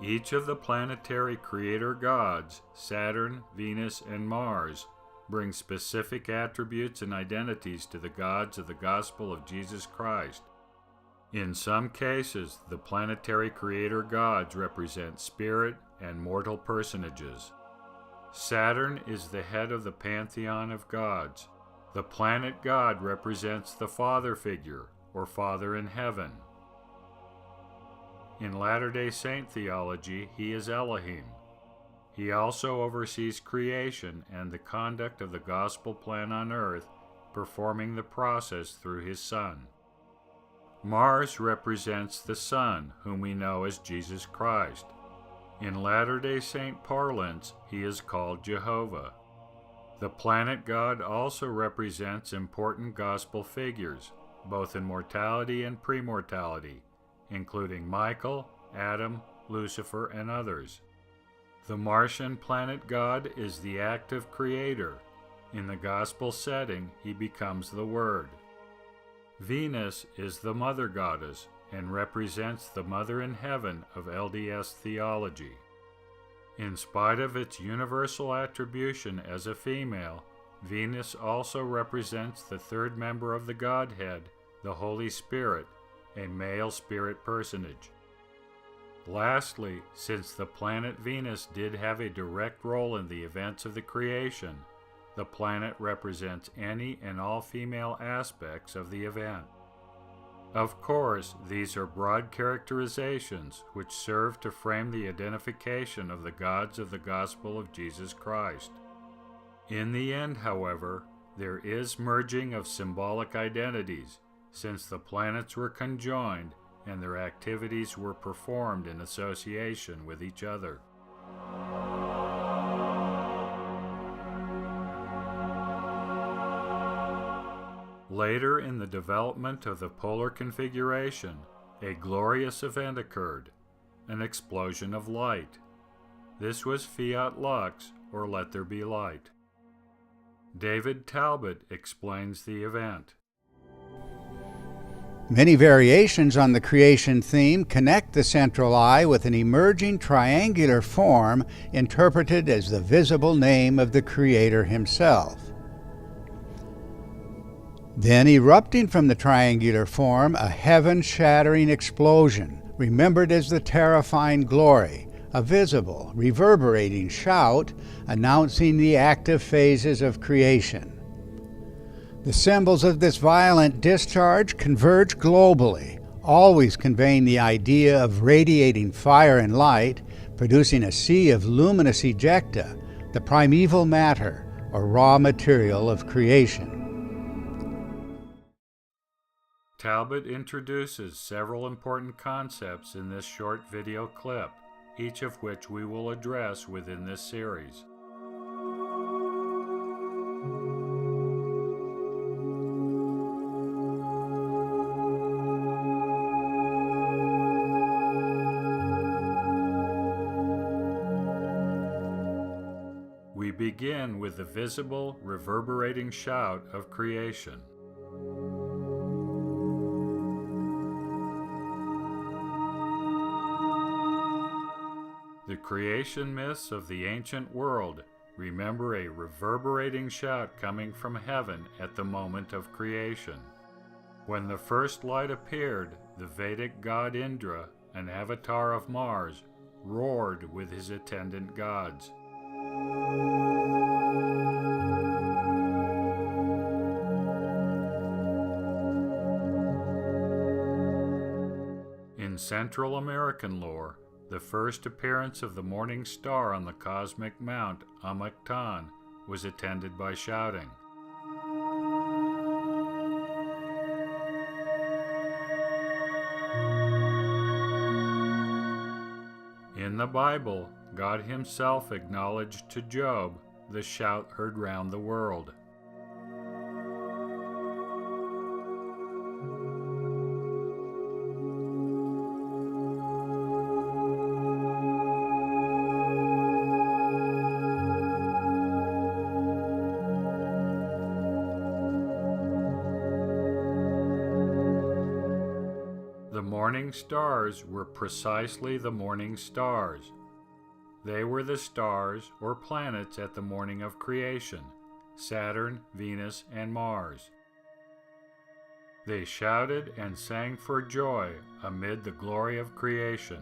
Each of the planetary creator gods, Saturn, Venus, and Mars, brings specific attributes and identities to the gods of the gospel of Jesus Christ. In some cases, the planetary creator gods represent spirit and mortal personages. Saturn is the head of the pantheon of gods. The planet god represents the father figure, or Father in heaven. In Latter-day Saint theology, he is Elohim. He also oversees creation and the conduct of the gospel plan on earth, performing the process through his Son. Mars represents the Son, whom we know as Jesus Christ. In Latter-day Saint parlance, he is called Jehovah. The planet god also represents important gospel figures, both in mortality and premortality, including Michael, Adam, Lucifer, and others. The Martian planet god is the active creator. In the gospel setting, he becomes the Word. Venus is the mother goddess and represents the Mother in Heaven of LDS theology. In spite of its universal attribution as a female, Venus also represents the third member of the Godhead, the Holy Spirit, a male spirit personage. Lastly, since the planet Venus did have a direct role in the events of the creation, the planet represents any and all female aspects of the event. Of course, these are broad characterizations which serve to frame the identification of the gods of the gospel of Jesus Christ. In the end, however, there is merging of symbolic identities, since the planets were conjoined and their activities were performed in association with each other. Later in the development of the polar configuration, a glorious event occurred, an explosion of light. This was fiat lux, or let there be light. David Talbot explains the event. Many variations on the creation theme connect the central eye with an emerging triangular form interpreted as the visible name of the Creator himself. Then, erupting from the triangular form, a heaven-shattering explosion, remembered as the terrifying glory, a visible, reverberating shout announcing the active phases of creation. The symbols of this violent discharge converge globally, always conveying the idea of radiating fire and light, producing a sea of luminous ejecta, the primeval matter, or raw material of creation. Talbot introduces several important concepts in this short video clip, each of which we will address within this series. We begin with the visible, reverberating shout of creation. The creation myths of the ancient world remember a reverberating shout coming from heaven at the moment of creation. When the first light appeared, the Vedic god Indra, an avatar of Mars, roared with his attendant gods. In Central American lore, the first appearance of the morning star on the cosmic mount Amactan was attended by shouting. In the Bible, God himself acknowledged to Job the shout heard round the world. The morning stars were precisely the morning stars. They were the stars or planets at the morning of creation, Saturn, Venus, and Mars. They shouted and sang for joy amid the glory of creation.